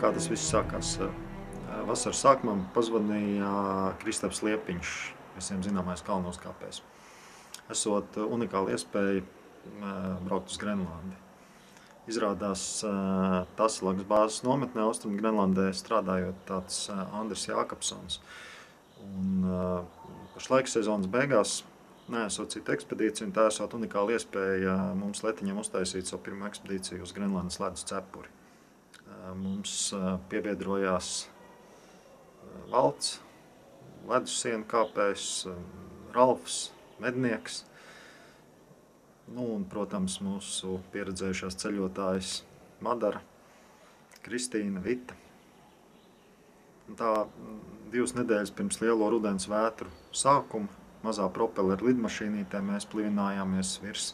kā tas viss sākās. Vasaras sākumā pazvanīja Kristaps Liepiņš, visiem zināmais kalnoskāpējs. Esot unikāla iespēja braukt uz Grenlandi. Izrādās Tasilaks bāzes nometnē Austrum Grenlandē strādājot tāds Andris Jākapsons. Un pašlaik sezonas beigās neesot citu ekspedīciju, un tā esot unikāla iespēja mums Letiņam uztaisīt savu pirmo ekspedīciju uz Grenlandes ledus cepuri. Mums piebiedrojās Valts, ledussienu kāpējs, Ralfs, mednieks, un, protams, mūsu pieredzējušās ceļotājas Madara, Kristīna, Vita. Un tā 2 nedēļas pirms lielo rudens vētru sākuma mazā propeleru lidmašīnītē mēs plivinājāmies virs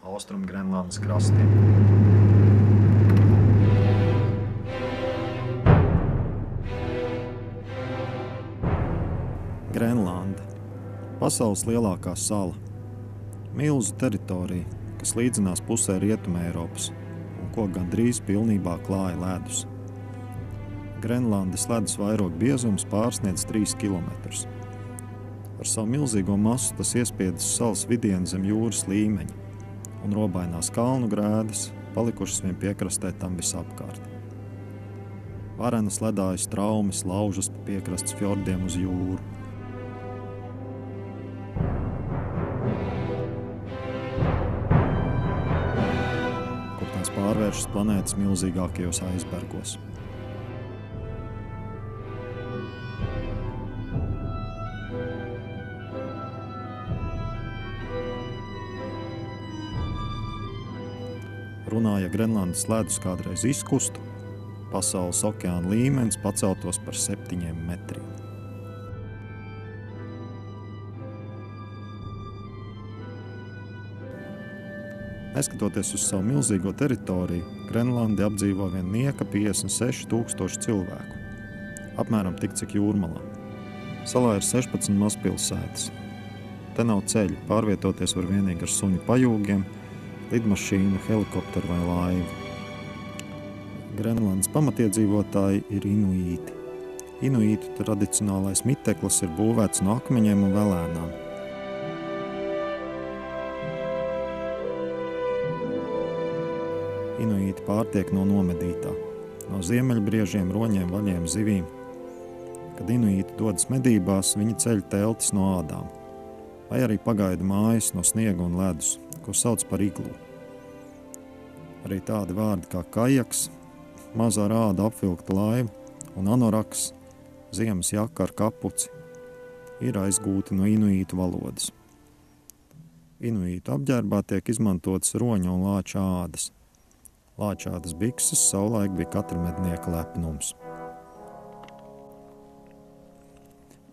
Austrum Grenlandes krastiem. Grenlande – pasaules lielākā sala. Milzu teritorija, kas līdzinās pusē Rietumē Eiropas un ko gandrīz pilnībā klāja ledus. Grenlandes ledus vairoga biezums pārsniedz 3 kilometrus. Ar savu milzīgo masu tas iespiedis salas vidienu zem jūras līmeņa un robainās kalnu grēdas, palikušas vien piekrastē tam visapkārt. Varenas ledājas traumes laužas pa piekrastes fjordiem uz jūru. Kur tās pārvēršas planētas milzīgākajos aizbergos. Runā, ja Grenlandes ledus kādreiz izkustu, pasaules okeāna līmenis paceltos par 7 metriem. Neskatoties uz savu milzīgo teritoriju, Grenlandi apdzīvo vien nieka 56,000 cilvēku, apmēram tik, cik jūrmalā. Salā ir 16 mazpilsētas. Te nav ceļu, pārvietoties var vienīgi ar suņu pajūgiem, lidmašīnu, helikopteru vai laivu. Grenlandes pamatiedzīvotāji ir inuīti. Inuītu tradicionālais miteklis ir būvēts no akmeņiem un velēnām. Inuīti pārtiek no nomedītā, no ziemeļbriežiem, roņiem, vaļiem, zivīm. Kad inuīti dodas medībās, viņi ceļ teltis no ādām, vai arī pagaida mājas no sniega un ledus, ko sauc par iglu. Arī tādi vārdi kā kajaks, mazā rāda apvilkta laiva un anoraks, ziemas jaka ar kapuci, ir aizgūti no inuītu valodas. Inuītu apģērbā tiek izmantotas roņa un lāča ādas. Lāča ādas bikses savulaik bija katra mednieka lepnums.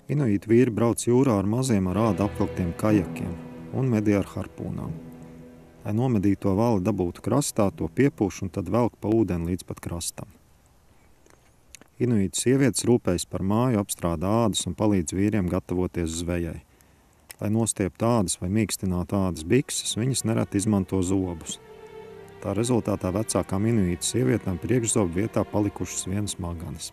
Inuītu vīri brauc jūrā ar maziem ar ādu apvilktiem kajakiem un medī ar harpūnām. Lai nomedīto vali dabūtu krastā, to piepūš un tad velk pa ūdeni līdz pat krastam. Inuītu sievietes rūpējas par māju, apstrādā ādas un palīdz vīriem gatavoties zvejai. Lai nostieptu ādas vai mīkstinātu ādas bikses, viņas nereti izmanto zobus. Tā rezultātā vecākām inuītu sievietēm priekšzobu vietā palikušas vienas maganas.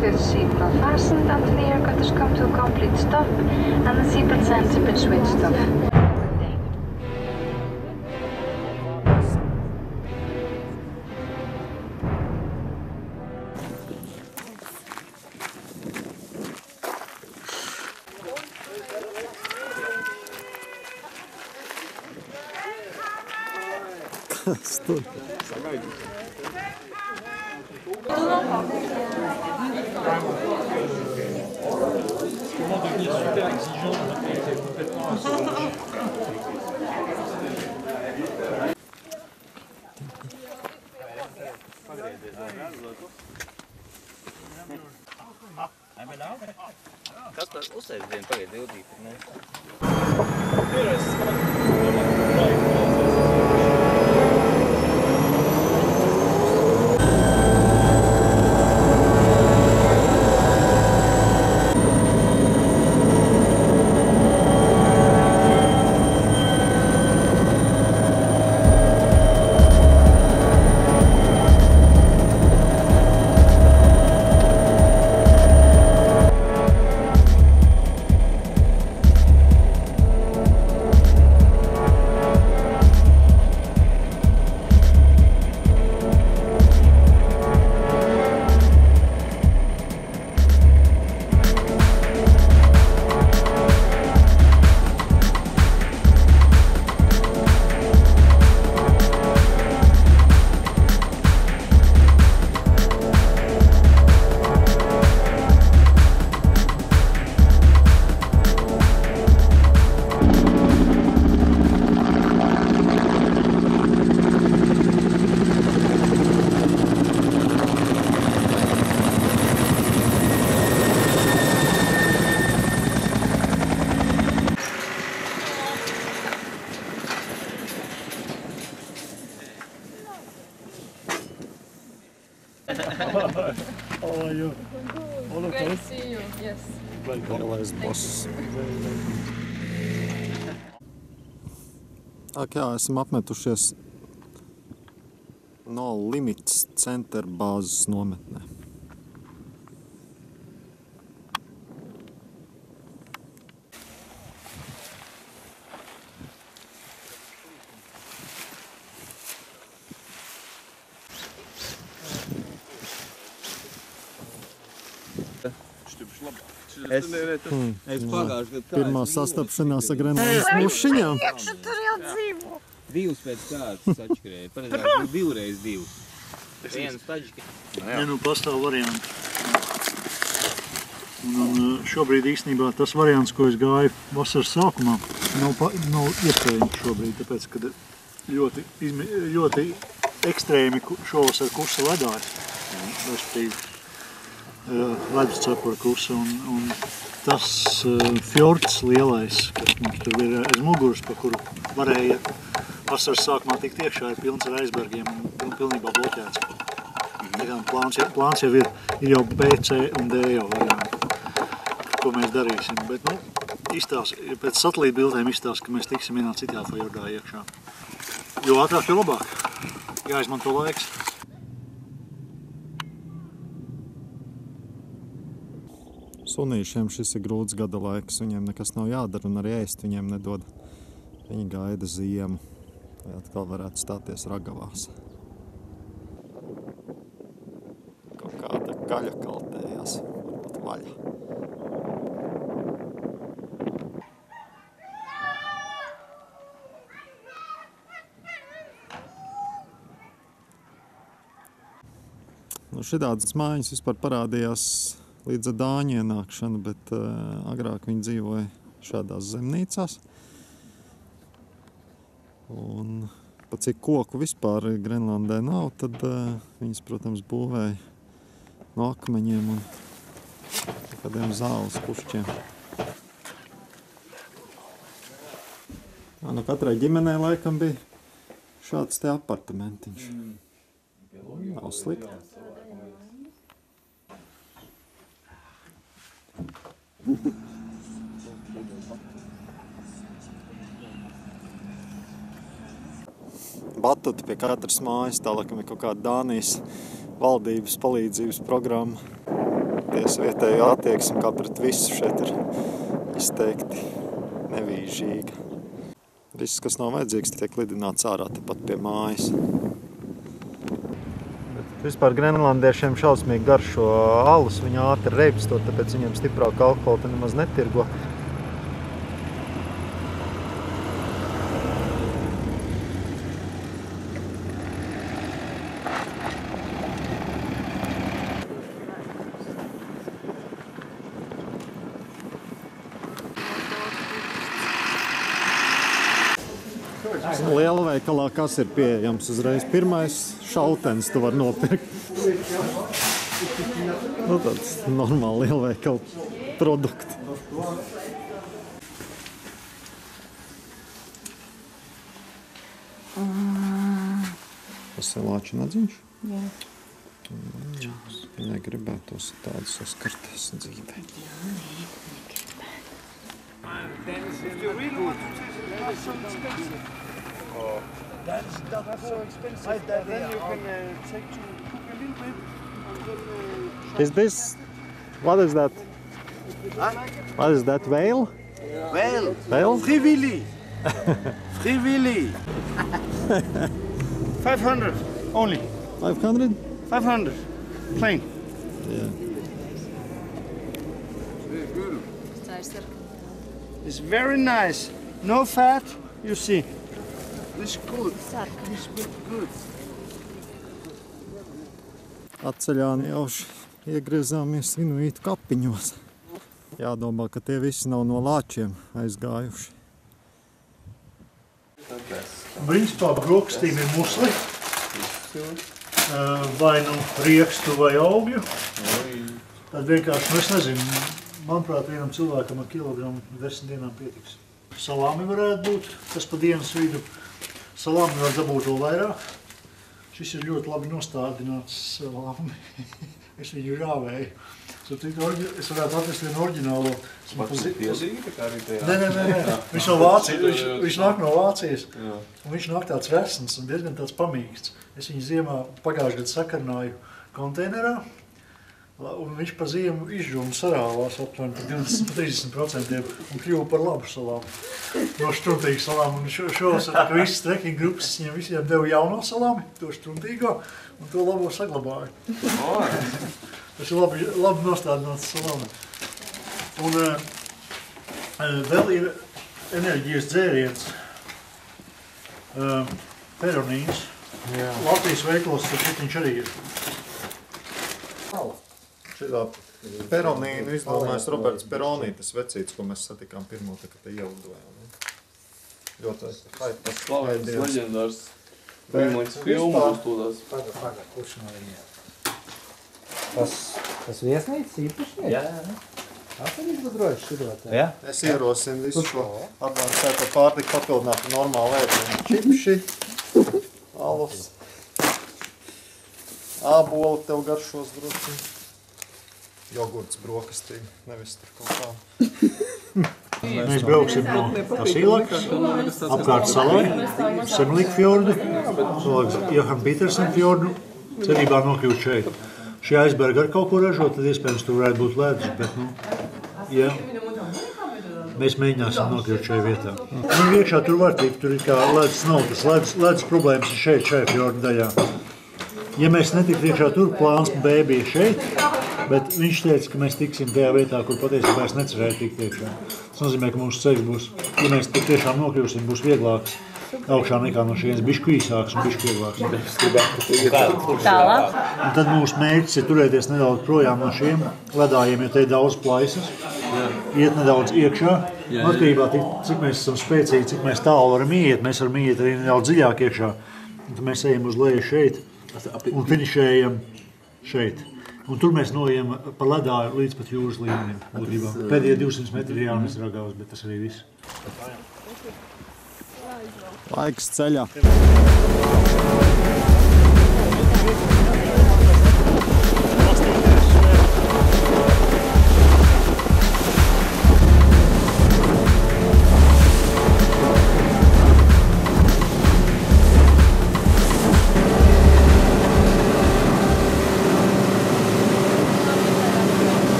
The seatbelt fastened until the air cutters come to a complete stop and the seatbelt signs have been switched off. Kas tad uzsēs dienu pagaid ildīt? are you? All okay? Great to see you. Yes. Lielais boss. Ak, jā, esam apmetušies No Limits Center bāzes nometnē. Es pagājuši gadu Pirmā sastapšanās ar Grenlandes mušiņām. Tur jau dzīvo. divus pēc kārtas atškrēja. Pareizāk, divreiz divus. Viens taģi. Ja nu pastāv varianti. Un šobrīd īstenībā tas variants, ko es gāju vasaras sākumā, nav iespējams šobrīd, tāpēc, kad ļoti ekstrēmi šovasar kusa ledājas. Respektīvi, leduscepura kusa un tas fjords lielais, kas mums tur ir aiz muguras, pa kuru varēja vasaras sākumā tikt iekšā, ir pilns ar aizbergiem un pilnībā bloķēts. Plāns jau ir jau B, C un D jau varianti, ko mēs darīsim. Bet, pēc satelīta bildēm izstāsta, ka mēs tiksim vienā citā fjordā iekšā. Jo ātrāk, jo labāk. Jāizmanto laiks. Sunīšiem šis ir grūts gada laiks, viņiem nekas nav jādara un arī ēst viņiem nedod. Viņi gaida ziemu, lai atkal varētu stāties ragavās. Kaut kāda gaļa kaltējās, varbūt vaļa. Šitādas mājas vispār parādījās līdz dāņu ienākšanu, bet agrāk viņi dzīvoja šādās zemnīcās. Un pat cik koku vispār Grenlandē nav, tad viņas, protams, būvēja no akmeņiem un kādiem zāles pušķiem. Katrai ģimenei laikam bija šāds te apartamentiņš. Nav slikti. Batuti pie katras mājas, tālākam ir kaut kāda Dānijas valdības palīdzības programma. Tiesa vietējo attieksmi kā pret visu šeit ir izteikti nevīžīga. Viss, kas nav vajadzīgs, tiek lidināts ārā tepat pie mājas. Vispār grenlandiešiem šausmīgi garšo alus, viņi ātri reibstot, tāpēc viņiem stiprāk alkoholu nemaz netirgo. Lielveikalā kas ir pieejams uzreiz? Pirmais šautens tu var nopirkt. Tāds normāli lielveikala produkti. Tas ir lāča nadziņš? Jā. Viņai gribētos tādu saskarties dzīvē. That's not so expensive. Then you can take to cook a little bit and then Is this... What is that? What is that? Whale? Well, Whale? Frivillig. Frivillig. 500 only. 500? 500. Plain. Yeah. It's very nice. No fat, you see. It's good. It's good. Atceļā nejauši iegriezāmies inuītu kapiņos. Jādomā, ka tie visi nav no lāčiem aizgājuši. Principā brokastīm ir musli, vai nu riekstu vai augļu. Tad vienkārši, es nezinu, manuprāt, vienam cilvēkam ar kilogramu 10 dienām pietiks. Salāmi varētu būt, tas pa dienas vidu. Salāmi var dabūt vēl vairāk. Šis ir ļoti labi nostādināts salāmi. Es viņu rāvēju. Es varētu atrast vienu oriģinālo. Pildīgi tā kā arī tajā? Nē. Viņš no Vācijas, viņš nāk no Vācijas. Un viņš nāk tāds resns un diezgan tāds pamīksts. Es viņu ziemā pagājušajā gadu sakarnāju konteinerā. Un viņš pa ziemu izžūma sarāvās aptuveni par 20–30% un kļuva par labu salāmu. No štruntīgu salāmu. Un šovasar, ka visas trekking grupas, es viņiem visiem devu jauno salāmi, to štruntīgo, un to labo saglabāju. Tas ir labi nostādināts salāmi. Un vēl ir enerģijas dzēriens, peronīns. Latvijas veiklos, tad viņš arī ir. Šitā peronīnu izdomājis Roberts Peronī, tas vecītis, ko mēs satikām pirmo, tā kā te ielidojām. Ļoti tas Slavēns leģendārs. Viņam filmu uzstūdās. Paga, kurš no viņiem? Tas viesnīcas īpašnieks? Jā. Tas ir izgudrojis šidot. Jā. Es ierosinu visu šo advancēto pārtiku papildināt ar normālu ēdienu. Čipši, alus, āboli tev garšos droši. Jogurts brokastīgi, nevis tur kaut kā. Mēs brauksim no Tasīlakas, apkārt salai, Semlikfjordu, Johan Petersen fjordu, cerībā nokļūt šeit. Šie aizbergi ar kaut ko ražot, tad iespējams tur varētu būt ledus, bet, ja mēs mēģināsim nokļūt šajā vietā. Un iekšā tur var tikt, tur ir kā ledus nav, tas ledus problēmas ir šeit, šajā fjordu daļā. Ja mēs netiktu iekšā tur, plāns B bija šeit, bet viņš teica, ka mēs tiksim tajā vietā, kur patiesībā es necerēju tikt iekšā. Tas nozīmē, ka mūsu ceļš būs, ja mēs tik tiešām nokļūsim, būs vieglāks augšā nekā no šienes, bišķi īsāks un bišķi vieglāks. Tālāk. Un tad mūsu mērķis ir turēties nedaudz projām no šiem ledājiem, jo te ir daudz plaisas, iet nedaudz iekšā. Atkarībā, cik mēs esam spēcīgi, cik mēs tālu varam iet, mēs varam iet arī nedaudz dziļāk iekšā. Un tad mēs ejam uz leju šeit un finišējam šeit. Un tur mēs noejam pa ledāju līdz pat jūras līmenim. Būtībā. Pēdējie 200 metri ir jānes ragavas, bet tas arī viss. Laiks ceļā.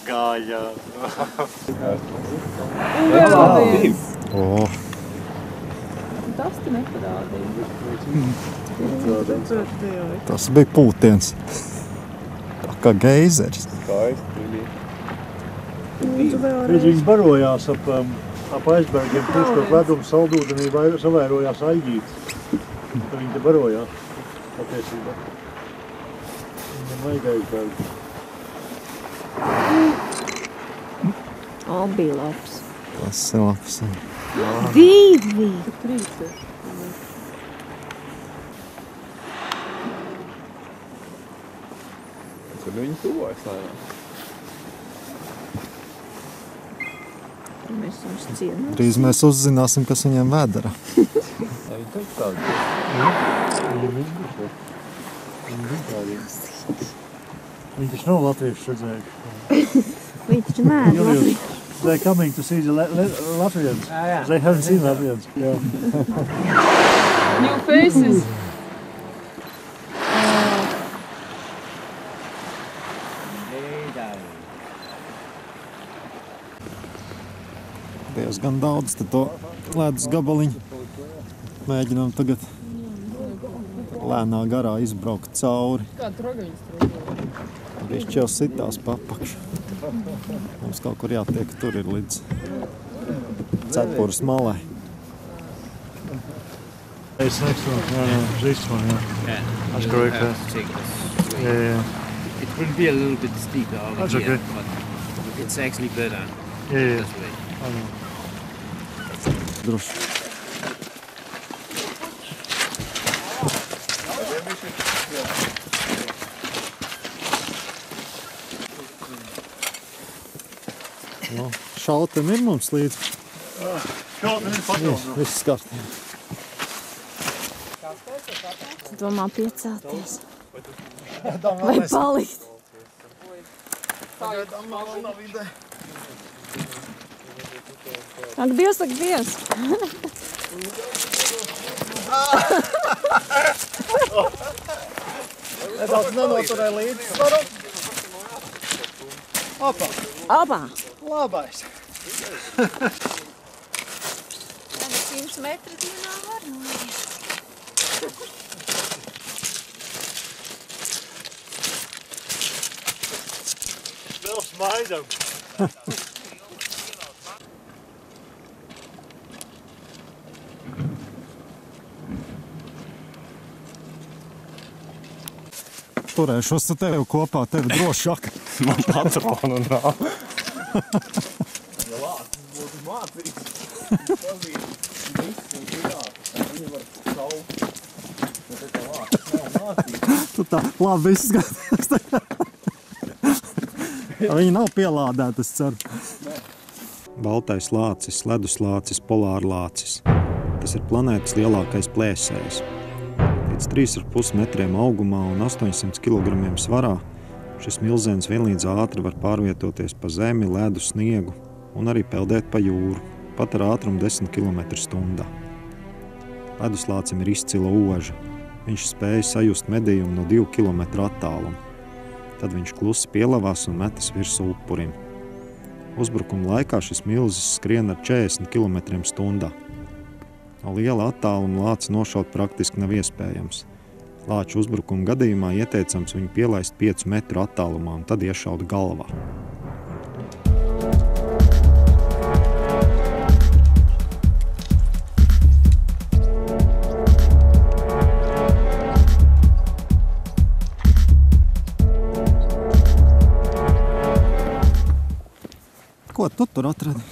Gāja. Tas te neparādīja. Tas bija pūtiens. Tā kā geizers. Viņi barojās ap aizbergiem, puškot ledumu saldūdenī savērojās aļģītes. Viņi te barojās patiesībā. Viņam vajag aizbergi. Bija labs. Tas ir labs. Divi! Tad viņi tuvojas, lēnām. Mēs jums cienām. Drīz mēs uzzināsim, kas viņiem vēdara. Jā, viņi taču tādi. Viņi taču nav latviešu redzējuši. Viņi taču mēd Latviju. They're coming to see the Latvians. They haven't seen Latvians. Yeah. New faces. Diezgan daudz to ledus gabaliņu. Mēģinām tagad lēnā garā izbraukt cauri. Kāda trogaņas trogaņas? Bišķi jau sitās papakšu. Mums kaut kur jātiek, tur ir līdz cepures malai. It's next one. No, this one, yeah. That's correct. Yeah. It will be a little bit steeper over That's here, okay. but it's actually better Yeah. this way. Droši. No, šautem ir mums līdzi. Viss kārtībā. Domā piecelties. Vai palikt? Ak, Dievs, ak, Dievs. Nedaudz nenoturē līdzsvaru. Opa, Abā. labais. Tagad 100 metru dienā var noiet. Vēl smaidam. Turēšos ar tevi kopā, tevi drošāk. Man patronu nav. Tu tā labi izskaties. Viņi nav pielādēti, es ceru. Baltais lācis, leduslācis, polārlācis. Tas ir planētas lielākais plēsējs. Līdz 3,5 metriem augumā un 800 kg svarā šis milzēns vienlīdz ātri var pārvietoties pa zemi, ledu, sniegu un arī peldēt pa jūru, pat ar ātrumu 10 km/h. Leduslācim ir izcila oža. Viņš spēja sajust medījumu no 2 km attālumu. Tad viņš klusi pielavās un metas virsū upurim. Uzbrukuma laikā šis milzis skrien ar 40 km/h. No liela attāluma lāci nošaut praktiski nav iespējams. Lāču uzbrukuma gadījumā ieteicams viņu pielaist 5 metru attālumā un tad iešaut galvā. Ko tu tur atradi?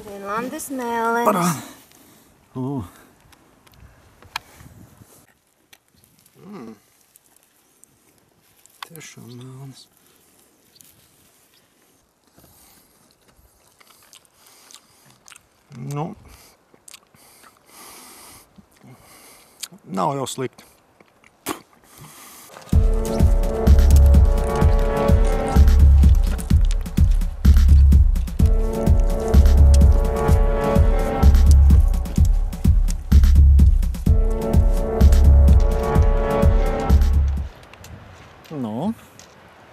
Grenlandes mēlēs. Parādi. O. Tiešām melnas. Nu, nav jau slikti. Nu,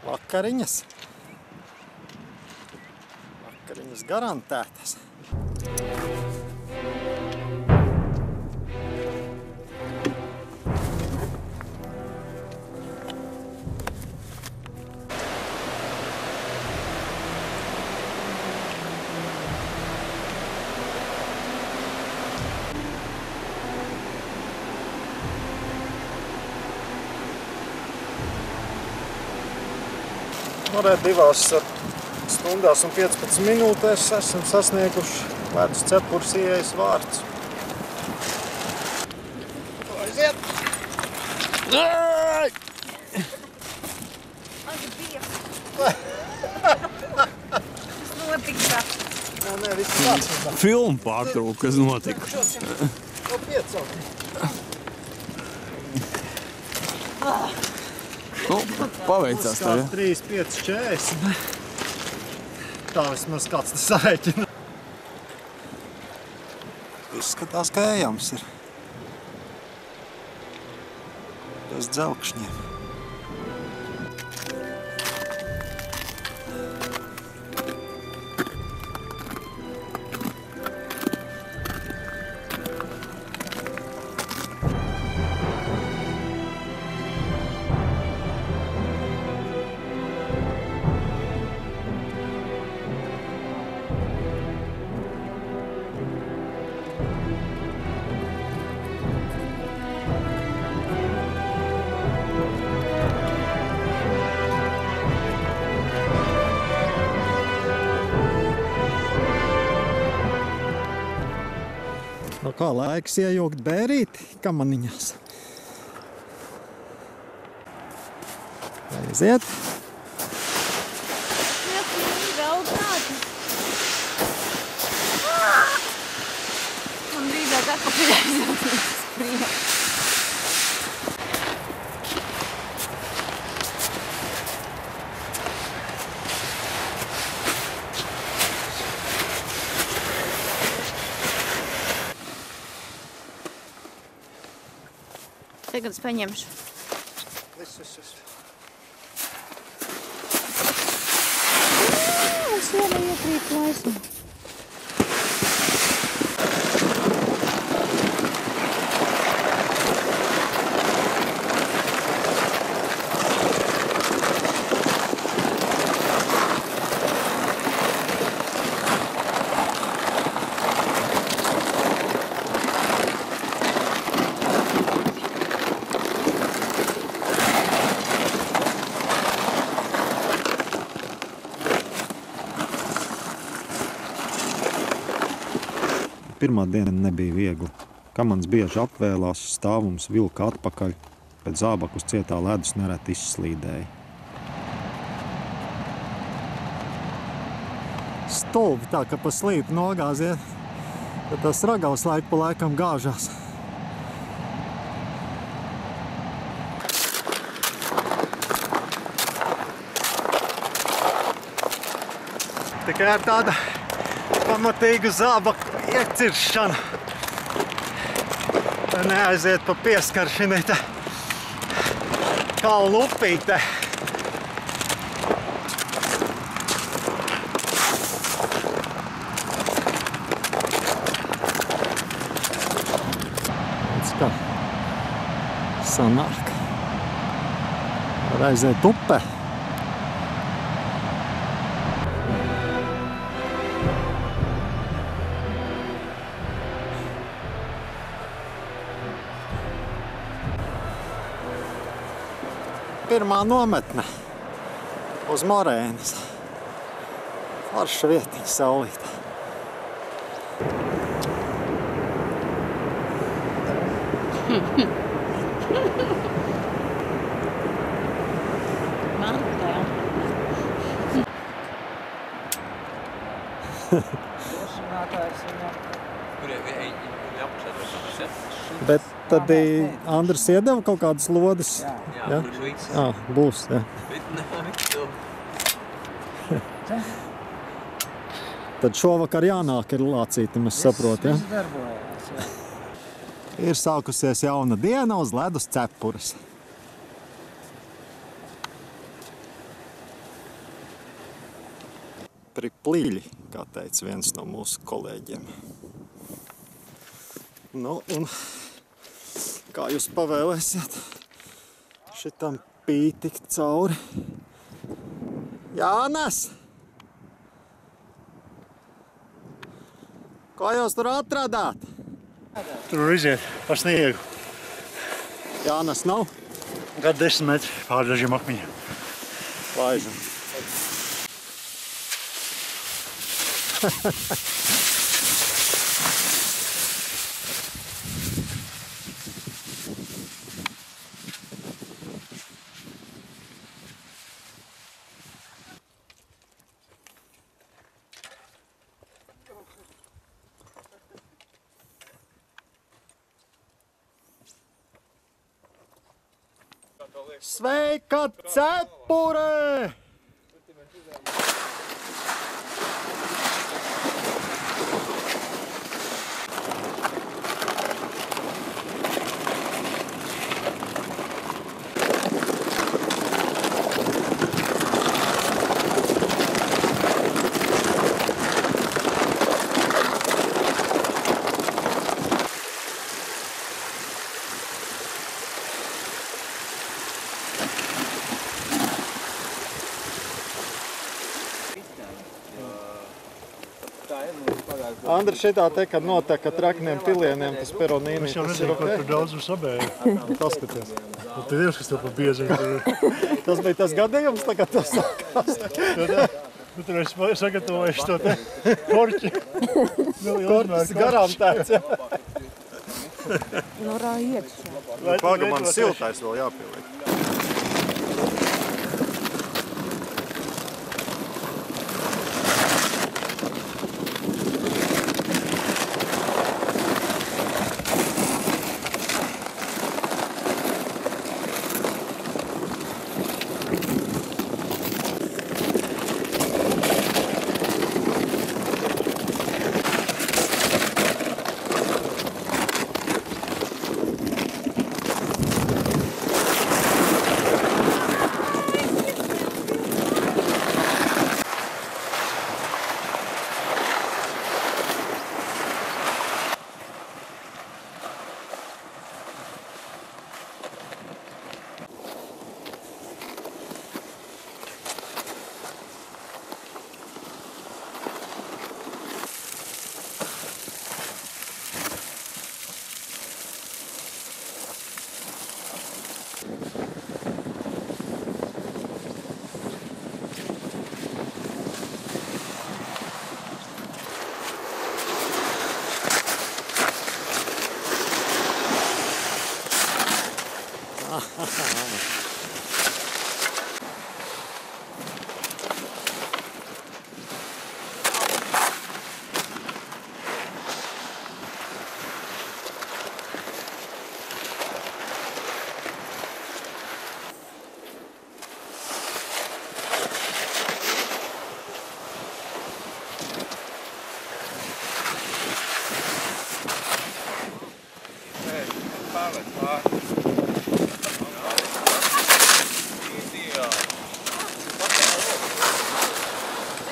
vakariņas. Vakariņas garantētas. Varētu 2 stundās un 15 minūtēs esam sasnieguši ledus cepures ieejas vārtus. Aiziet! Ak, Dievs! Tas notika. Nē, viss kāds. Filmu pārtrūka, kas notika. No 5. Nu, paveicās tev, ja? 3, 5, 40. Tā vismaz kāds tas sarēķina. Izskatās, ka ejams ir. Bez dzelkšņiem. No kā laiks iejūgt bērīti kamaniņās. Aiziet. Vēl kādi. Man drīzāk atpakaļ aizjūt. Tagad es paņemšu. Es vienu iekrīt laismu. Pirmā diena nebija viegli. Kamans bieži apvēlās, stāvums vilka atpakaļ, bet zābakus cietā ledus nereti izslīdēja. Stulbi tā, ka pa slīpu nogāziet, tad tas ragavs laiku pa laikam gāžās. Tikai ar tāda pamatīgu zābaku ieciršanu. Neaiziet pa pieskaršinīte kalnu upīte. Redz, kā sanāk. Var aiziet upē. Pirmā nometne uz Morēnas. Forša vietiņa saulītā. Man tev. Bet tad Andris iedeva kaut kādas lodes? Jā, būs, jā. Tad šovakar jānāk ir lācītim, es saprotu, ja? Ir sākusies jauna diena uz ledus cepures. Priplīļi, kā teica viens no mūsu kolēģiem. Nu, un kā jūs pavēlēsiet šitam pītikt cauri? Jānes! Ko jūs tur atradāt? Tur iziet pa sniegu. Jānes nav? Gad 10 metri pār dažiem akmeņiem. Laižam. Sveika, cepure! Andri, šitā te, kad notiek ar trakiniem pilieniem, tas peronīni, Es jau tas ir redzēju, ok? ka tur daudz ir sabēja. Paskaties. Un te Dievs, kas tev pa bieži ir. Tas bija tas gadījums, tagad tas sākās. Tu tur esi sagatavojis to te korķi. Kortis garantēts, jā. Norā iekšā. Paga, man siltais vēl jāpieliek.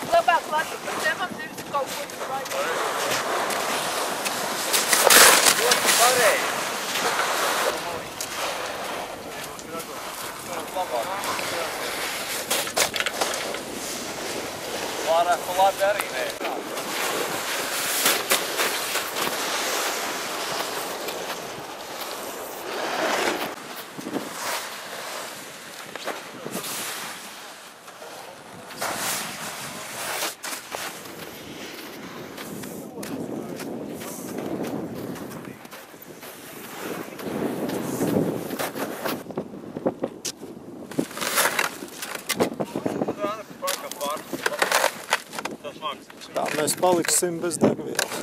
Labāk Latviju par ķemam nevis kaut ko tur vajag. Ļoti pareizi. Varētu labi arī nē. Tā mēs paliksim bez degvielas.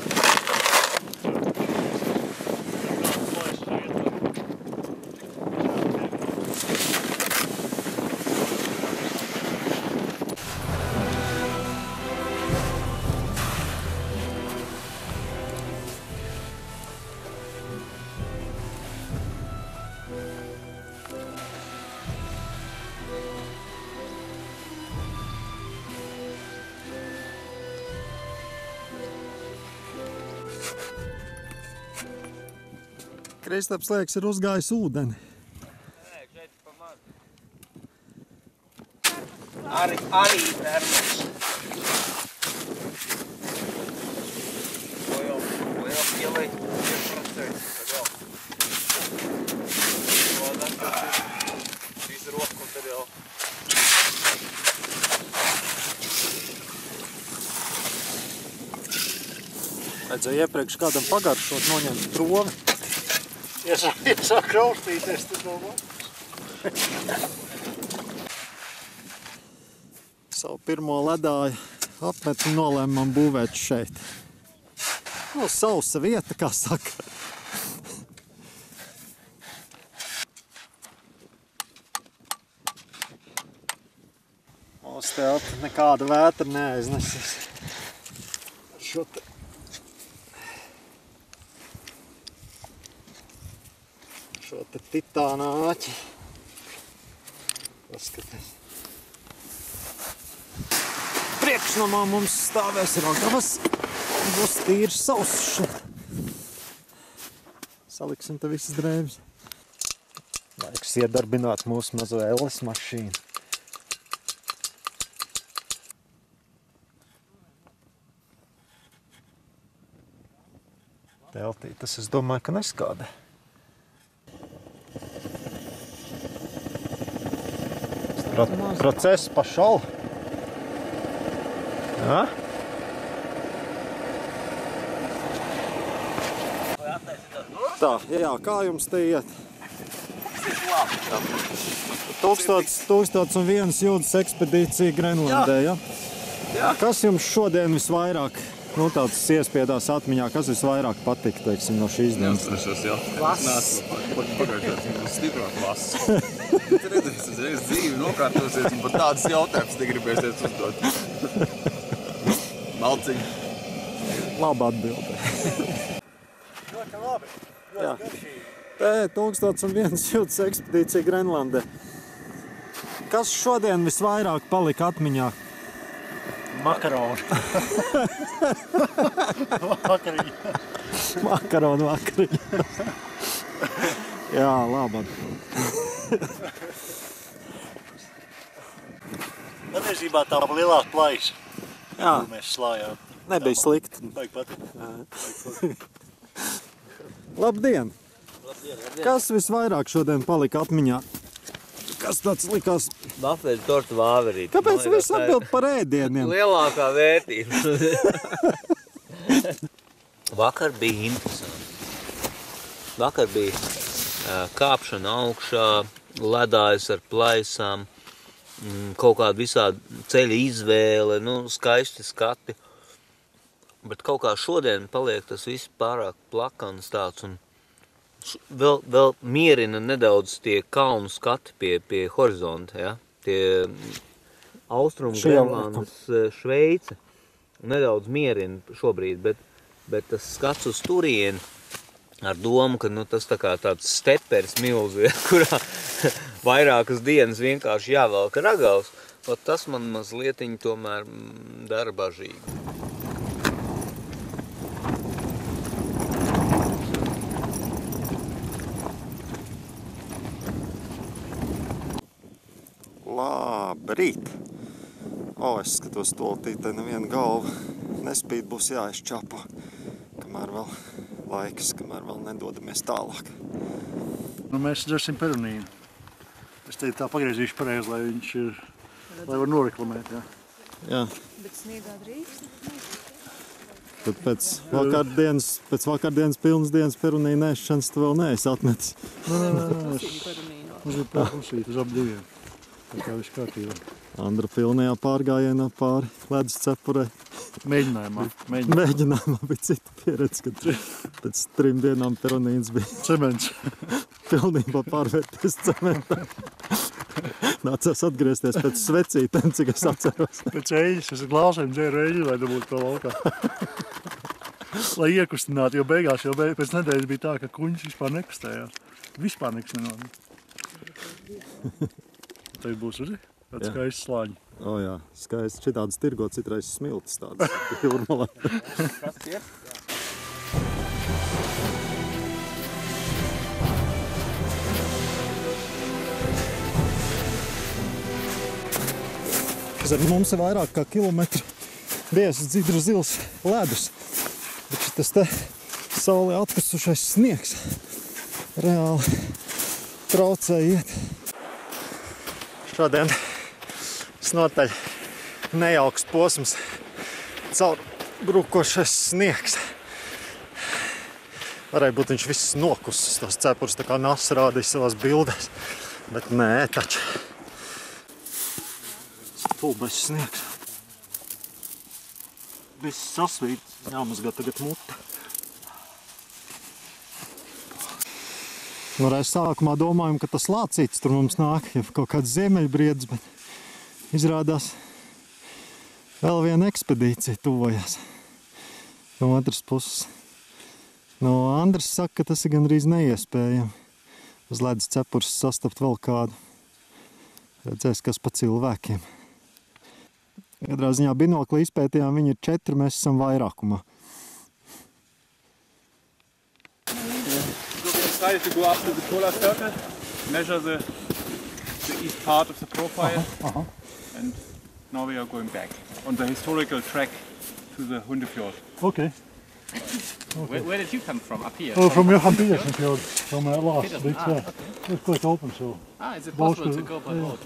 Kristaps liekas ir uzgājis ūdeni. Nē, šeit pa maz. Arī termiņš. Ko jau pieliek 5%. Tad jau. Šīs roku un tad jau. Vajadzēja iepriekš kādam pagaršot, noņemt trovi. Iesāk raustīties, tas domā. Savu pirmo ledāju apmetni nolēmām būvēt šeit. Nu, sausa vieta, kā saka. Uz telti nekāda vētra neaiznesīs. Šo te titāna āķi. Paskaties. Priekšnamā mums stāvēs ragavas. Būs tīrs sauss. Saliksim te visas drēbes. Laiks iedarbināt mūsu mazo Ellis mašīnu. Teltī tas es domāju, ka neskādē. Process pašal. Ja? Tā, jā, kā jums te iet? 1001 jūdzes ekspedīcija Grenlandē, ja? Kas jums šodien visvairāk, tāds iespiedās atmiņā, kas visvairāk patika, teiksim, no šīs dienas? Klass. Pagājušās mums stiprāk klass. Tu redzēsi, uzreiz dzīvi nokārtosies un pat tādas jautājumas negribēsies uzdot. Malciņi. Laba atbilde. Ļoti labi. Ļoti garšīgi. Te 1001 jūdzes ekspedīcija Grenlandē. Kas šodien visvairāk palika atmiņā? Makaroni. Vakariņi. Makaronu vakariņi. Jā, labi. Patiesībā tā lielāka plaisa. Jā, Mēs slājām. nebija slikti. Baigi patīk. Labdien! Kas visvairāk šodien palika atmiņā? Kas tāds likās? Vafeļu tortu vāverīt. Kāpēc viss atbild par ēdieniem? Lielākā vērtība. Vakar bija interesanti. Vakar bija kāpšana augšā, ledājas ar plaisām, kaut kāda visāda ceļa izvēle, skaisti skati. Bet kaut kā šodien paliek tas viss pārāk plakans tāds un vēl mierina nedaudz tie kalnu skati pie horizonta, ja? Tie austrumu Grenlandes Šveice nedaudz mierina šobrīd, bet tas skats uz turieni ar domu, ka tas tā kā tāds steperis milzu, ja, kurā vairākas dienas vienkārši jāvelk ragavs, tas man mazlietiņi tomēr dara bažīgi. Labrīt! Es skatos toltītē neviena galva. Nespīd būs jāizčapo, kamēr vēl laiks, kamēr vēl nedodamies tālāk. Mēs dzersim perunīnu. Es te tā pagriezīšu pareizi, lai viņš ir, lai var noreklamēt, jā. Jā. Bet sniegā drīkst? Tad pēc vakardienas pilnas dienas perunīna ēšanas tu vēl neesi atmetis. Nē. Mums ir pārklusīt uz ap diviem. Tā kā viss kārtībā. Andra pilnajā pārgājienā pāri ledus cepurē. Mēģinājumā. Mēģinājumā bija cita pieredze, kad pēc 3 dienām perunīns bija Cements. pilnībā pārvērties cementā. Nācās atgriezties pēc svecītēm, cik es atceros. Pēc eļas, es ar glāsēm dzēru eļu, lai dabūtu to laukā. Lai iekustinātu, jo beigās, pēc nedēļas bija tā, ka kuņš vispār nekustējās. Vispār nekas nenāk. Tagad būs, redzi? Tāds skaists slāņi. Jā, skaisti. Šitādas tirgo citreiz smiltis tādas jūrmalā. Kas ir? Zem mums ir vairāk kā kilometru biezs dzidra zils ledus. Bet šitas te saulē atkusušais sniegs reāli traucē iet. Šodien snotaļ nejauks posms caur brukošais sniegs. Varēja būt viņš viss nokusis, tos cepurs tā kā Nasa rādīja savās bildēs. Bet nē, taču. Stulbais sniegs. Viss sasvīt, jāmazgā tagad mute. Reiz sākumā domājam, ka tas lācītis tur mums nāk, ja kaut kāds ziemeļbriedis, bet izrādās Vēl viena ekspedīcija tuvojas. No otras puses. No Andris saka, ka tas ir gandrīz neiespējami. Uz ledus cepures sastapt vēl kādu. Redzēs, kas pa cilvēkiem. Katrā ziņā binokli izpētījām, viņi ir 4, mēs esam vairākumā. So we decided to go up to the polar circle, measure the east part of the profile, and now we are going back on the historical track to the Hundefjord. Okay. Where did you come from? Up here? Oh, from Johan Petersen fjord, from last bit, yeah. It's quite open, so. Is it possible to go by boat?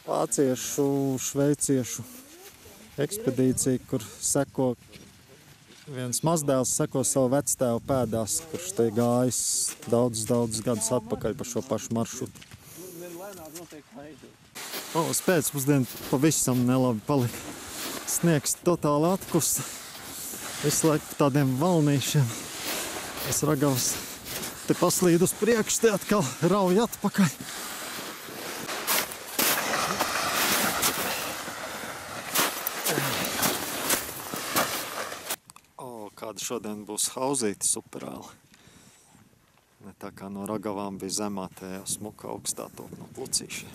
Vāciešu, šveiciešu ekspedīcija, kur seko viens mazdēls, seko savu vectēvu pēdās, kurš te gājis daudzus gadus atpakaļ pa šo pašu maršrutu. Uz pēcpusdienu pavisam nelabi palika. Sniegs totāli atkusta. Visu laiku pa tādiem valnīšiem. Es ragavas te paslīd uz priekšu, te atkal rauj atpakaļ. Kāda šodien būs hauzīte superāli. Ne tā kā no ragavām bija zemā, tajā smuka augstā top no plucīšiem.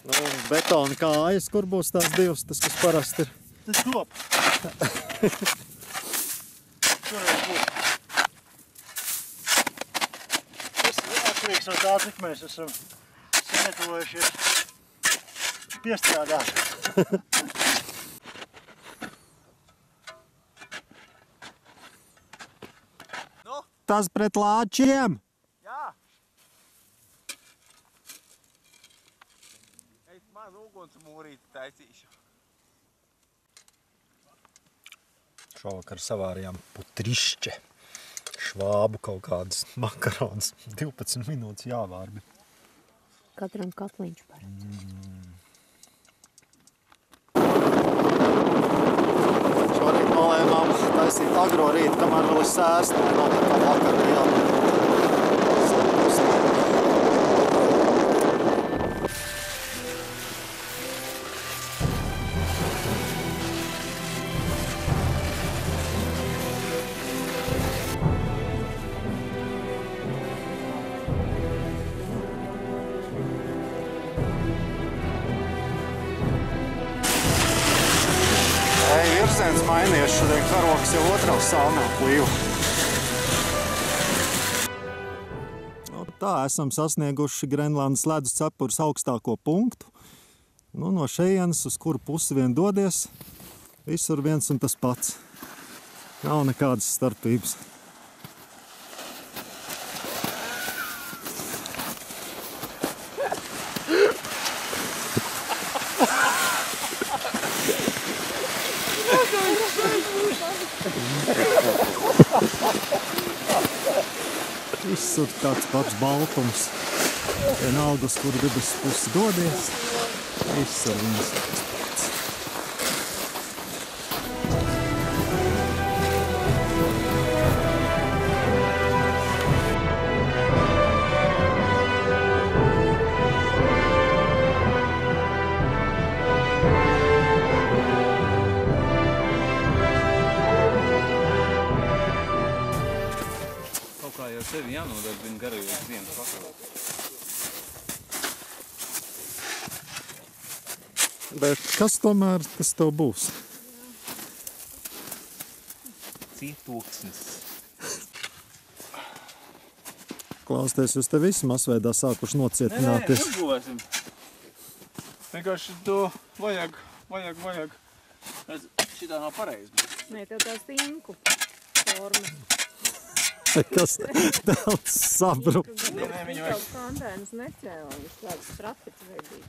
Nu, un betona kājas, kur būs tās divas, tas kas parasti ir? Tas top. Šoreiz būs. Tas ir atkarīgs no tā, cik mēs esam sagatavojušies piestrādāt. Tas pret lāčiem! Jā! Es maz ugunsmūrīti taisīšu. Šovakar savārījām putrišķe. Švābu kaut kādas makaronas. 12 minūtes jāvārbi. Katram katliņš par. Šorīt nolēmām taisīt agro rītu, kamēr vēl ir sēst. Nav tā kā vakar bijām. Virziens mainījies, šodien karoks jau otrā salnā plīva. Tā esam sasnieguši Grenlandes ledus cepures augstāko punktu. Nu, no šejienes, uz kuru pusi vien dodies, visur viens un tas pats. Nav nekādas starpības. Visur tāds pats baltums. Vienalga, uz kuru debes pusi dodies. Visur viens tāds pats. Sevi jānodarbina garajos dienas vakarā. Bet kas tomēr tas tev būs? Cietoksnis. Klausties, jūs te visi masveidā sākuši nocietināties. Nē, uzbūvēsim. Vienkārši to vajag. Šitā nav pareizi. Nē, tev tā stinku forma. Kas daudz sabruk. Nē, viņu vajag. Kaut kandēnas necēla, viņš tāds trafici veidīgi.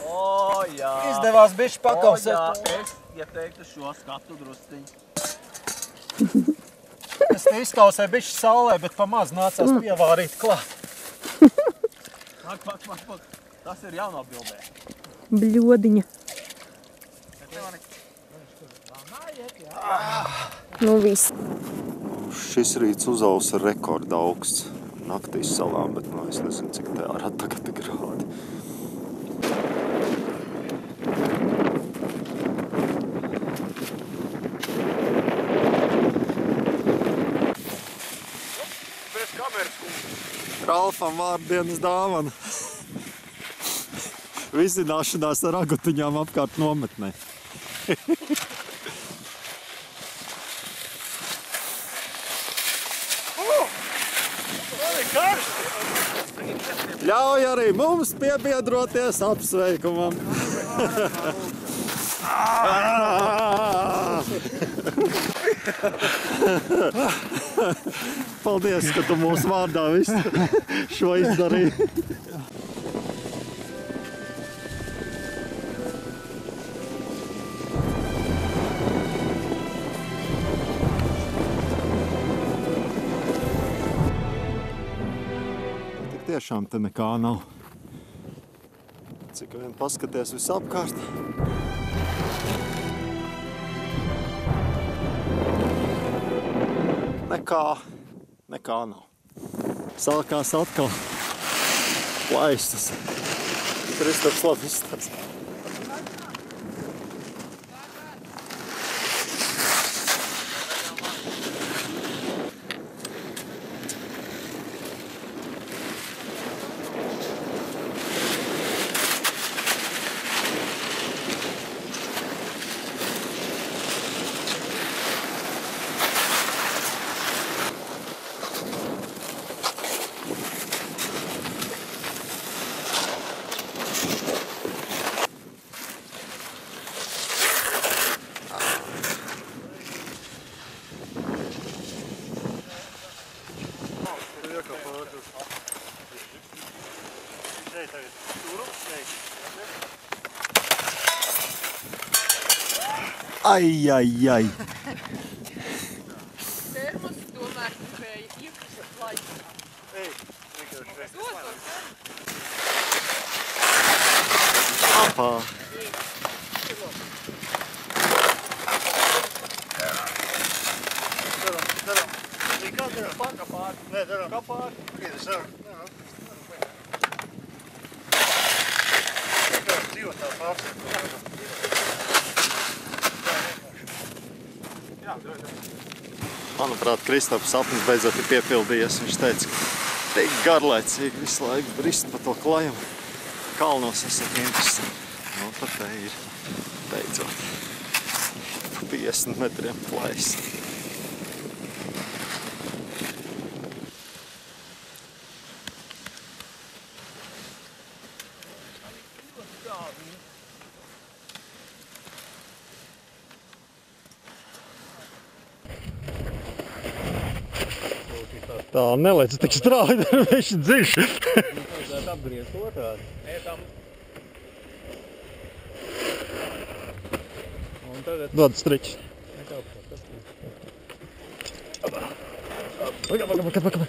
O, jā. Izdevās bišķi pakausēt. O, jā, es, ja teiktu šo skatu drusciņu. Es te izkausēju bišķi saulē, bet pamaz nācās pievārīt klāt. Mak. Tas ir jaunobildē. Bļodiņa. Nu viss. Šis rīts uzausa rekorda augsts. naktīs salām, bet nu, es nezinu, cik tā ārā tagad ir grādi. Ralfam vārdienas dāvana. Vizināšanās ar agutiņām apkārt nometnē. Ļauj arī mums piebiedroties apsveikumam. Paldies, ka tu mūsu vārdā visu šo izdarīji. Tik tiešām te nekā nav. Cik vien paskaties visapkārt. Nekā nav. Sākās atkal plaistas. Kristaps labi izstāsta. Ai. Termos tomēr gribēja iekrist laikā. Ej, vienkārši. Apā. Daram. Kā daram? Kapāt. Nē, daram. Kapāt. Piedes, daram. Dzīvot tā pārsaka. Manuprāt, Kristaps sapnis beidzot ir piepildījies. Viņš teica, ka tik garlaicīgi visu laiku brist pa to klajumu. Kalnos esat interesanti. Nu, tad te ir beidzot 50 metriem plais. Tā nelēc tik strādi, viņš ir dziļš. Vajadzētu apgriezt otrādi. Un tagad... Dod striķi. Pagaid.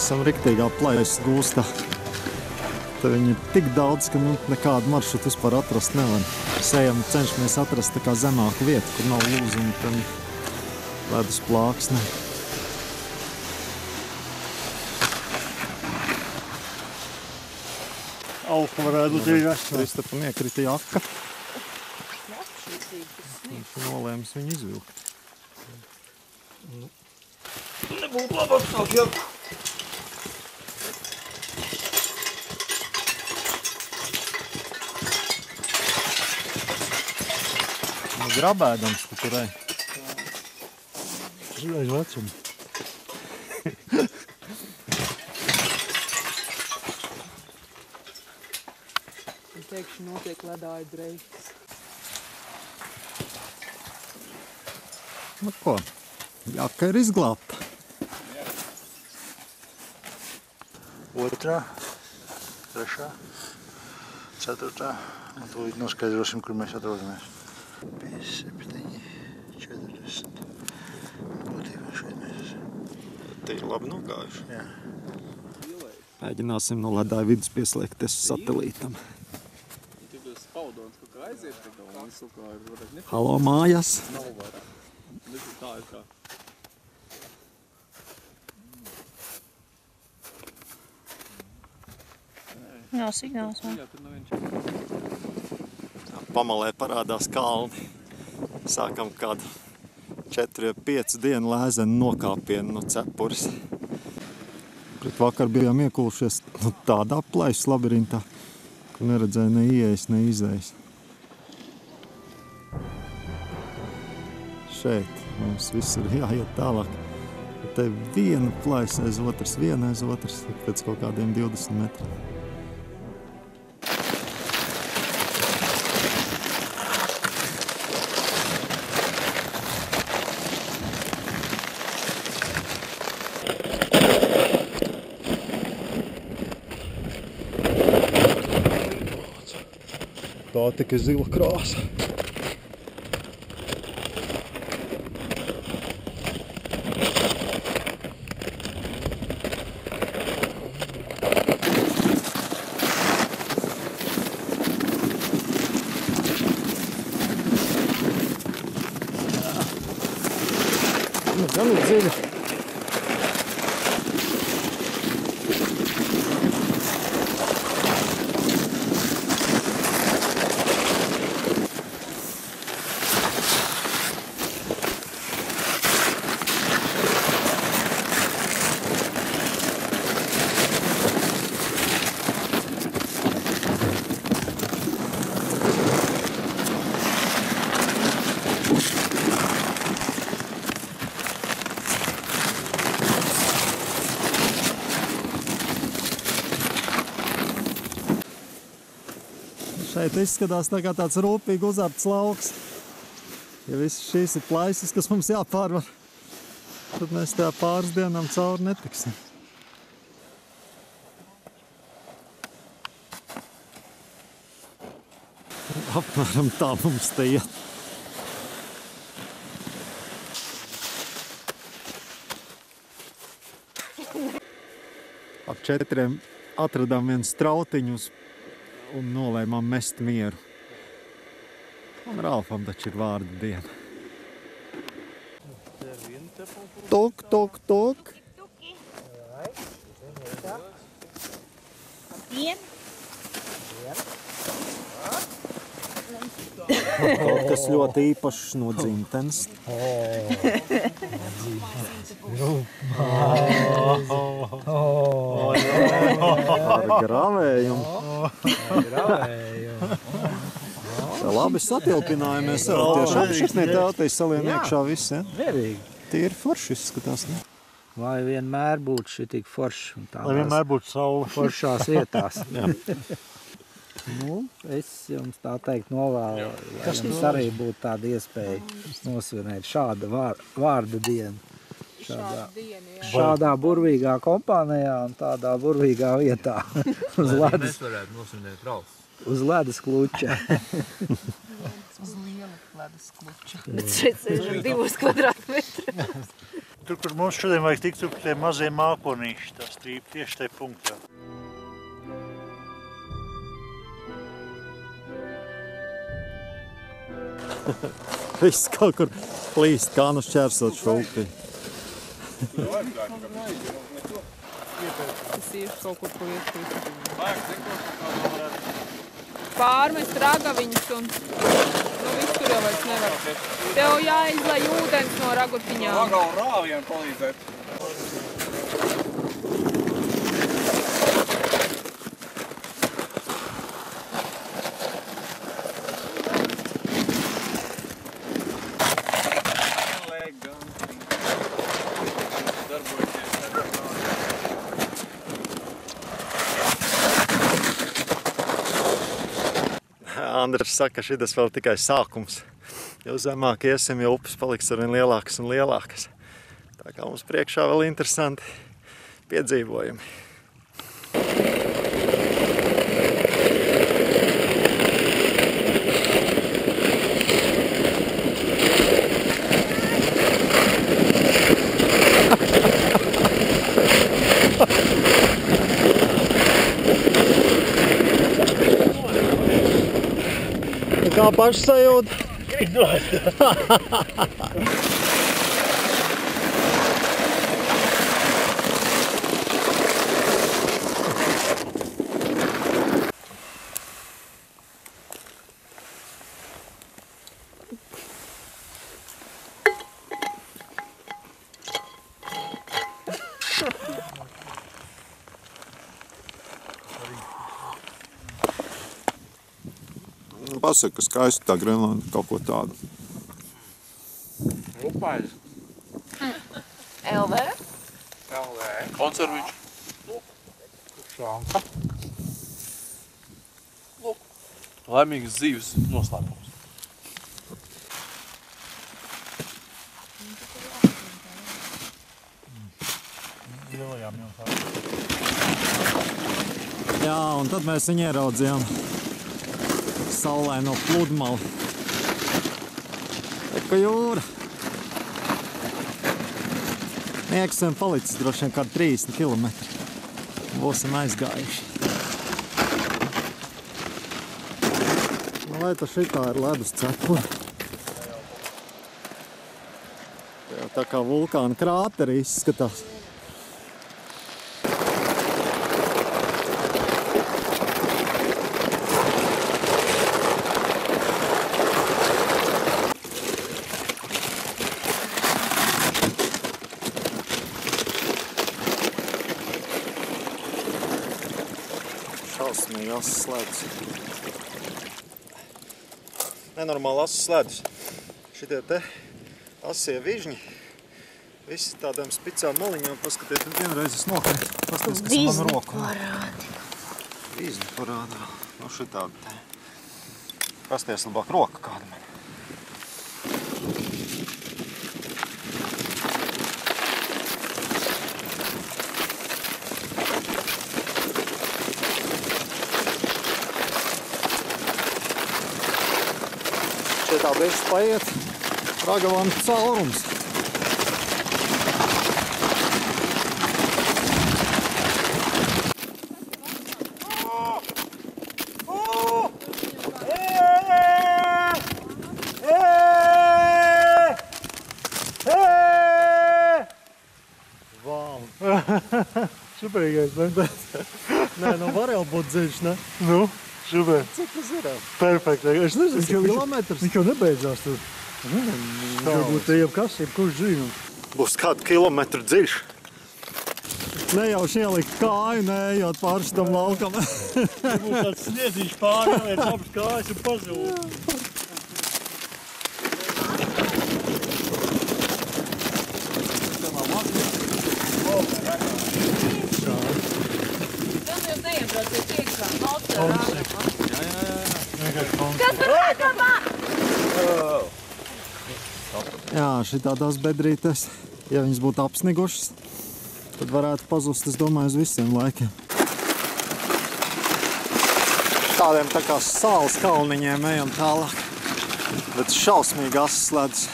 Esam riktīgā plaisas gūstā. Te viņi ir tik daudz, ka nekādu maršrutu vispār atrast nevar. Sējam cenšamies atrast tā kā zemāku vietu, kur nav lūziņu, tam ledus plāksne. Auka varētu būt arī rasta. Kristapam iekrita jaka. Viņš nolēms viņu izvilkt. Nebūtu labāk sāk jaku. Grabēdams tu turēji. Tas ir aiz vecumu. pēkšņi notiek ledāju dreikas. Nu ko, jāka ir izglābta. Otrā, trešā, ceturtā. Un tūlīt noskaidrosim, kur mēs atrodamies. 57, 40. Būtībā šeit mēs esam. Te ir labi nogājuši. Jā. Mēģināsim no ledāja vidus pieslēgties satelītam. Halo, mājas! Tā ir kā. Nav signāls, vai? Pamalē parādās kalni. Sākam kādu 4-5 dienu lēzenu nokāpienu no cepures. Pret vakar bijām iekūšies tādā plaišas labirintā, ka neredzēja ne ieejas, ne izējas. Šeit mums viss ir jāiet tālāk. Te viena plaiša aiz otras, pēc kaut kādiem 20 metriem. Tā tik ir zila krāsa. Gan ir dziļa. Šeit izskatās tā kā tāds rūpīgi uzārts lauks. Ja viss šīs ir plaisas, kas mums jāpārvar, tad mēs tajā pāris dienām cauri netiksim. Apmēram tā mums te iet. Ap 4 atradām vienu strautiņu un nolēmām mest mieru. Un Ralfam taču ir vārda diena. Tuk, tuk, tuk. Kaut kas ļoti īpašs no dzimtenes. Ar gravējumu. Labi satilpinājamies. Tiešām šiknī teltīs salien iekšā viss, ja? Derīgi. Tīri forši izskatās, ne? Lai vienmēr būtu šitik forši. Lai vienmēr būtu saule. Foršās vietās. Nu, es jums tā teikt novēlu, lai jums arī būtu tāda iespēja nosvinēt šāda vārda dienu. Šādā burvīgā kompānijā un tādā burvīgā vietā. Uz ledus. Mēs varētu nosvinēt Ralfu. Uz ledus kluča. Uz liela ledus kluča. Bet šeit sēžam 2 kvadrātmetri. Tur, kur mums šodien vajag tikt, tur tie mazie mākonīši, tā strīpa tieši tajā punktā. Viss kaut kur plīst, kā nu šķērsot šo upi. Tas iešu kaut kur pa vietu. Pārmest ragaviņus un viss tur jau vairs nevar. Tev jāizlai ūdens no ragutiņām. Raga un rāviem palīdzēt. Andrēs saka, ka šitas vēl tikai sākums. Jo zemāk iesim, jo upes paliks arvien lielākas un lielākas. Tā kā mums priekšā vēl interesanti piedzīvojumi. Kā pašsajūta? Pasaka, ka skaisti tā Grenlanda, kaut ko tādu. Lupais. LV? LV. Konserviņš. Šanka. Laimīgas dzīves noslēpums. Jā, un tad mēs viņu ieraudzījām saulaino pludmali. Eka jūra. Nieksam palicis droši vien kādi 30 kilometri. Būsim aizgājuši. Vai tas šitā ir ledus cepura? Tā kā vulkāna krāteri izskatās. Šausmīgi asas ledus. Nenormāli asas ledus. Šitie te asie vižņi. Visi tādām spicām maliņām. Paskatiet, vienreiz es nokritu. Paskatiet, kas man roku. Vizni parādā. Nu šitādi te. Pasties labāk roka kāda man. Tā bez paiet Ragavam caurums. Vau! Superīgais, ne? Nē, nu var jau būt dziļš, ne? Nu? Super. Cik tas ir? Perfekti. Es nezinu, kilometrs. Viņš jau nebeidzās tur. Varbūt te jebkas, jebkurš zina. Būs kādu kilometru dziļš. Nejauši ielikt kāju, neejot pāri šitam laukam. Būs tāds sniedziņš pāri, ieliec abas kājas un pazūd. Jā, šitādās bedrītes, ja viņas būtu apsnigušas, tad varētu pazust, es domāju, uz visiem laikiem. Tādiem tā kā sāls kalniņiem ejam tālāk, bet šausmīgi asas ledus.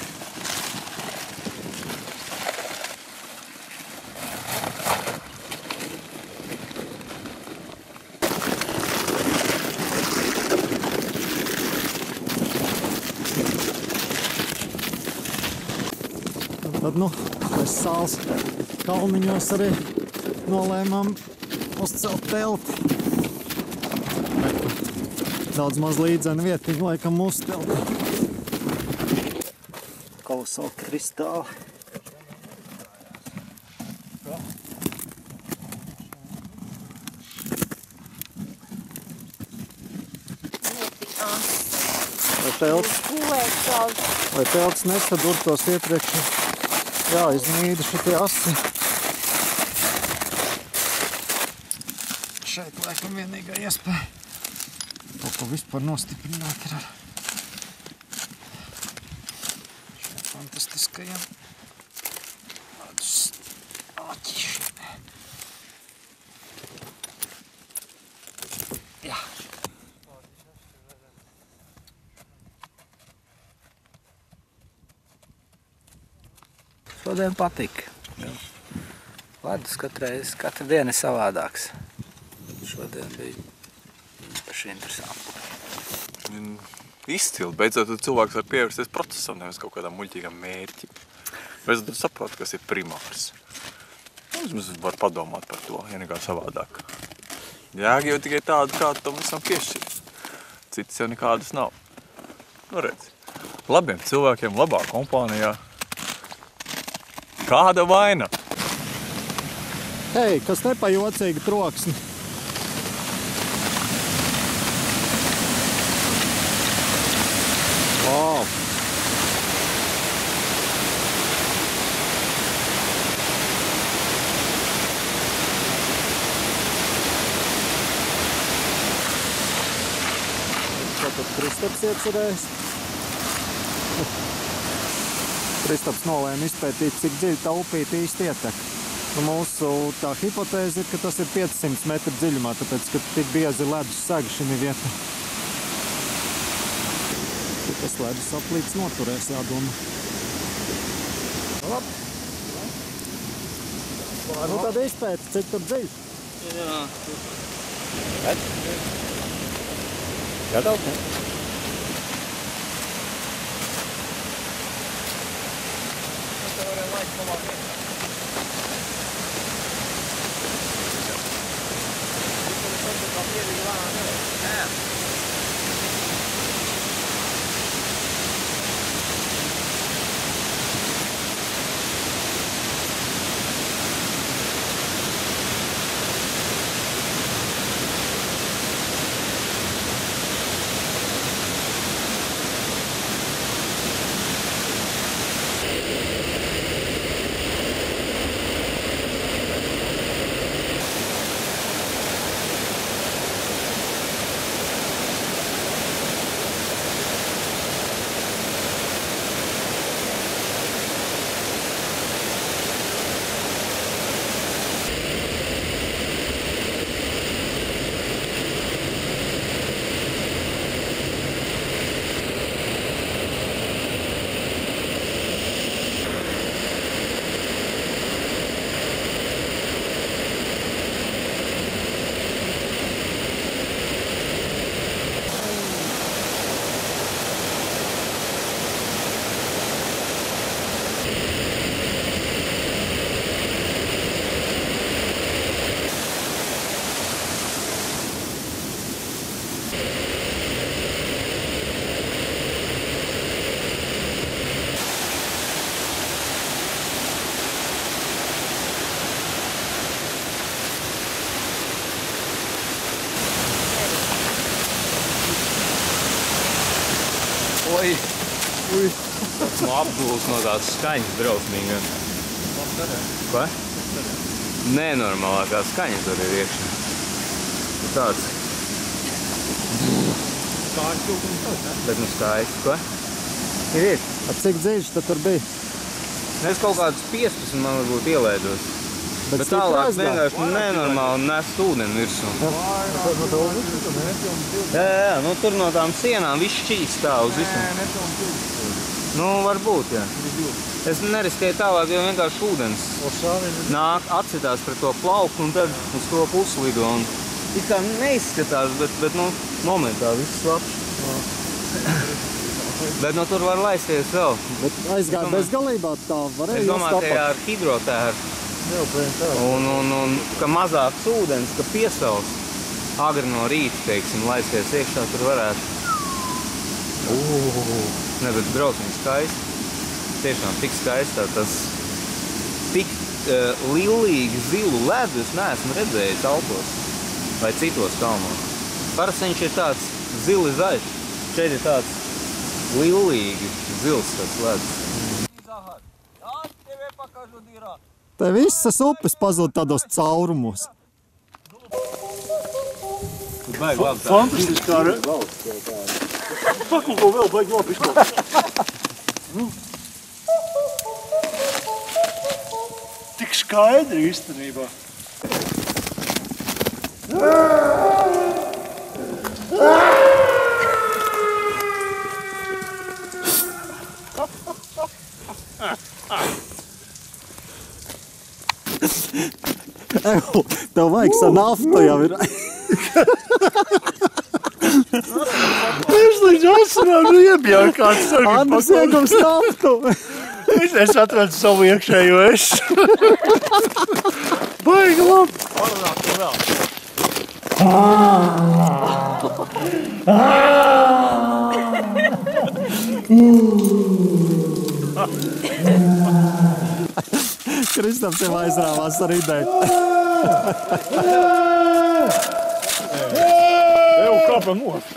Tad, nu, mēs sāls kalniņos arī nolēmām uzcelt telti. Daudz maz līdzena vietiņa, laikam, mūsu telti. Kolosāli kristāli. Vai telts nesadurtos iepriekš? Jā, iznīda šitie asi. Šeit laikam vienīgā iespēja. ko vispār nostiprināt ir ar šiem fantastiskajiem āķišiem. Jā. Šodien patika. Ledus katru dienu ir savādāks. Šodien bija paši interesanti. Izcili. Beidzot, cilvēks var pievērsties procesam, nevis kaut kādām muļķīgām mērķim. Beidzot, saprot, kas ir primārs. Vismaz var padomāt par to, ja nekā savādāk. Jēga jau tikai tāda, kāda tam visam piešķirt. Citas jau nekādas nav. Nu redz, labiem cilvēkiem, labā kompānijā. Kāda vaina? Hei, kas te pa jocīgi troksni? Wow! Tātad Kristaps iecerējis. Kristaps nolēma izpētīt, cik dziļi tā upīte īsti ietek. Mūsu tā hipotēze ir, ka tas ir 500 metru dziļumā, tāpēc, ka tik biezi ledus sega šim vietā. Tas ledus aplīts noturēs, jādomā. Labi. Nu tad izpēti, cik tur dziļi? Jā. Gatav? Oi! Esmu apgūlis no tās skaņas drausmīgas. Ko? Nenormālākā skaņa tur ir iekšā. Tāds. Bet nu skaisti, ko? Ir. Cik dziļš tad tur bija? Es kaut kādus 15 man varbūt ielēdos. Bet tālāk vienkārši nenormāli nest ūdeni virsū. Jā, nu tur no tām sienām viss šķīst tā uz visam. Nu, varbūt, jā. Es neriskēju tālāk, jo vienkārši ūdens nāk, atcitās pret to plauku un tad uz to pusi lido. It kā neizskatās, bet nu, momentā viss slapš. Bet no tur var laisties vēl. Bet aizgāja bezgalībā tā varēja Es domāju, ka ar hidrotēru. Un ka mazāks ūdens, ka piesals agri no rīta, teiksim, laisties iekšā, tur varētu. Ne, bet drausmīgi skaisti. Tiešām tik skaisti, tas tik lillīgi zilu ledu es neesmu redzējis Alpos vai citos kalnos. Parasti viņš ir tāds zili zaļš. Šeit ir tāds lillīgi zils tāds ledus. Te visas upes pazūd tādos caurumos. baigi labi. Fantastiski kā Paklūko vēl baigi labi izklausās. Tik skaidri īstenībā. Tev vajag sa naftu jau ir. Es līdz asinām iebjāju kāds sargi. Andris iegums naftu. Es atradu savu iekšējo ešu. Baigi labi. Kristaps jau aizrāvās ar ideju. Eju kāpa nost.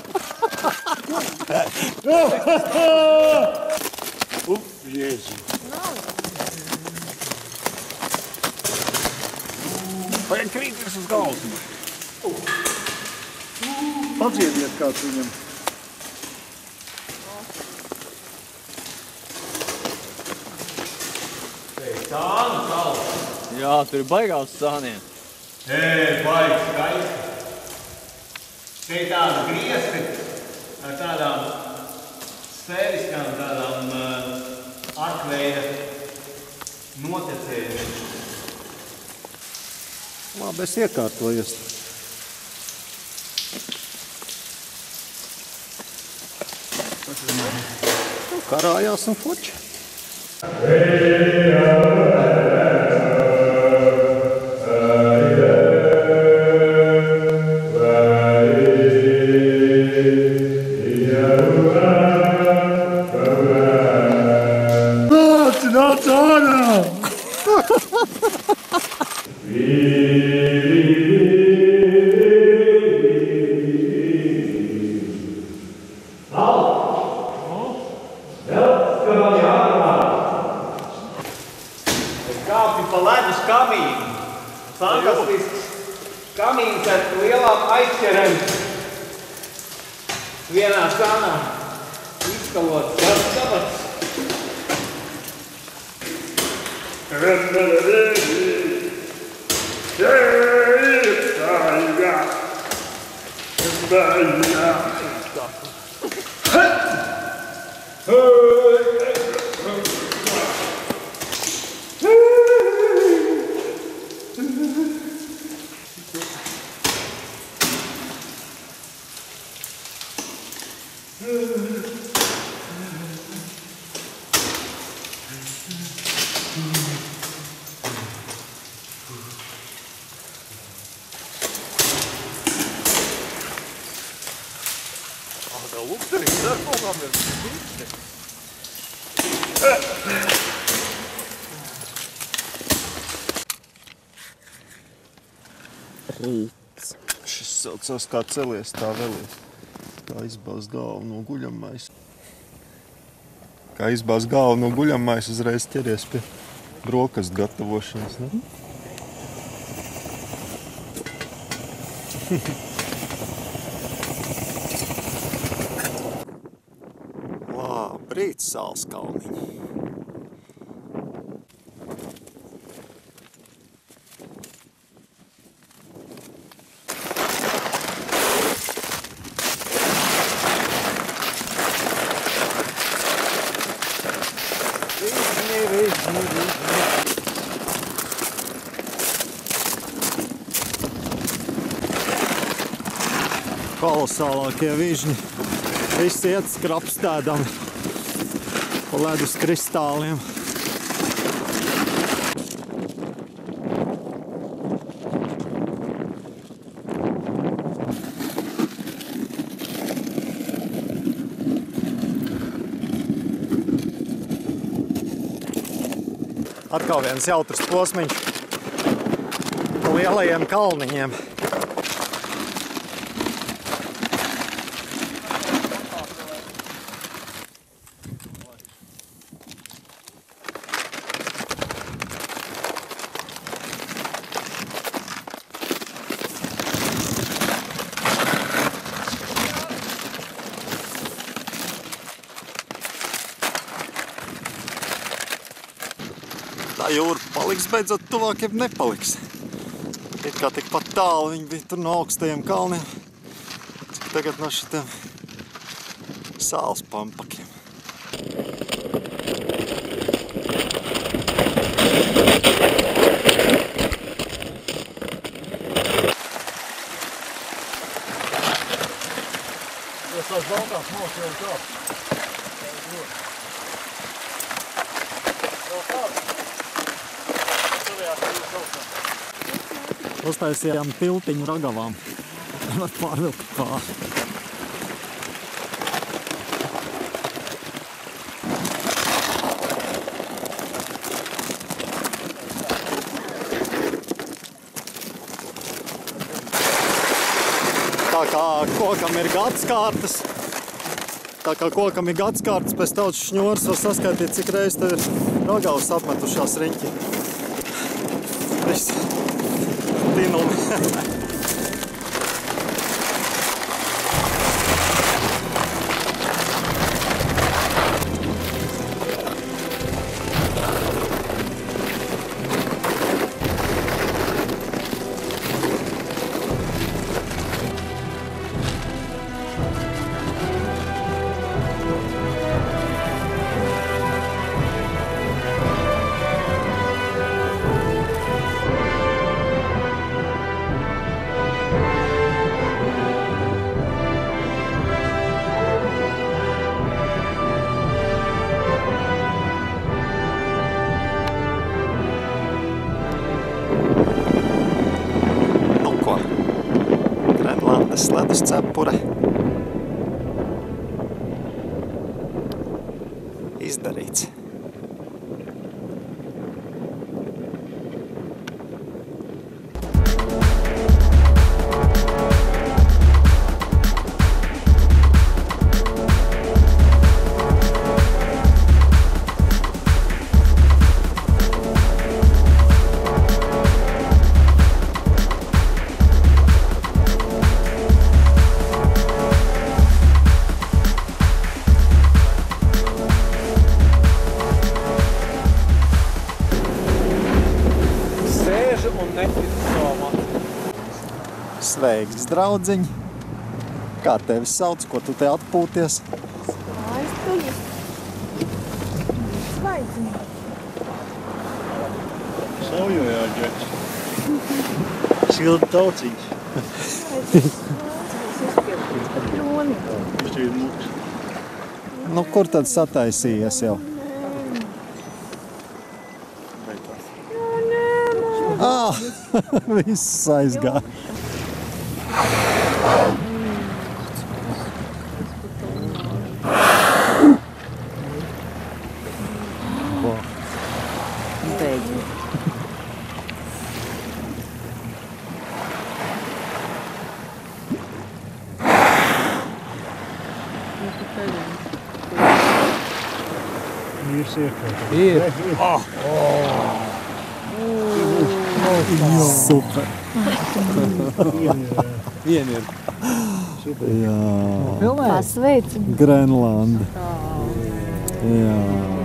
Jēzu. Vajag krītis uz galvas. Padziediet kāds viņam. Jā, tur ir baigās sāniem. Baigi skaisti. Te ir tāda griesti ar tādām sfēriskām, tādām arkveida notecējumiem. Labi, es iekārtojos. Karājās un foči. Nāc ārā! Kāpju pa ledus kamīnu. Fantastisks kamīns ar lielām aizķerēm. Vienā sānā izkalots sabats. Rīts. Šis saucās kā celies, tā velies. Kā izbāz galvu no guļamais. Kā izbāz galvu no guļamais, uzreiz ķeries pie brokastu gatavošanas, ne? Labrīt, Sālskalniņi! Kolosālākie vižņi. Visi iet skrapstēdami pa ledus kristāliem. Atkal viens jautrs posmiņš pa lielajiem kalniņiem. paliks beidzot tuvāk, jeb nepaliks. It kā tikpat tālu viņi bija tur no augstajiem kalniem, cik tagad no šitiem sāls pampakiem. Tās baltās malas jau kāp. Uztaisījām tiltiņu ragavām. Var pārvilkt pāri. Tā kā kokam ir gadskārtas, pēc tautas šņoras var saskaitīt, cik reiz tev ir ragavas apmetušās riņķi. Viss tinumi. Ledus cepure izdarīts. Sveiks, draudziņ! Kā tevi sauc, ko tu te atpūties? Skaistuļi. Svaidziņi. Saujojā, Džeks. Silda tauciņš. Viņš ir muks. Nu, kur tad sataisījies jau? Viss aizgāja. Vīrs iekļūt. Ir. Super. Vien ir. Jā. Pasveicu. Grenlanda. Jā.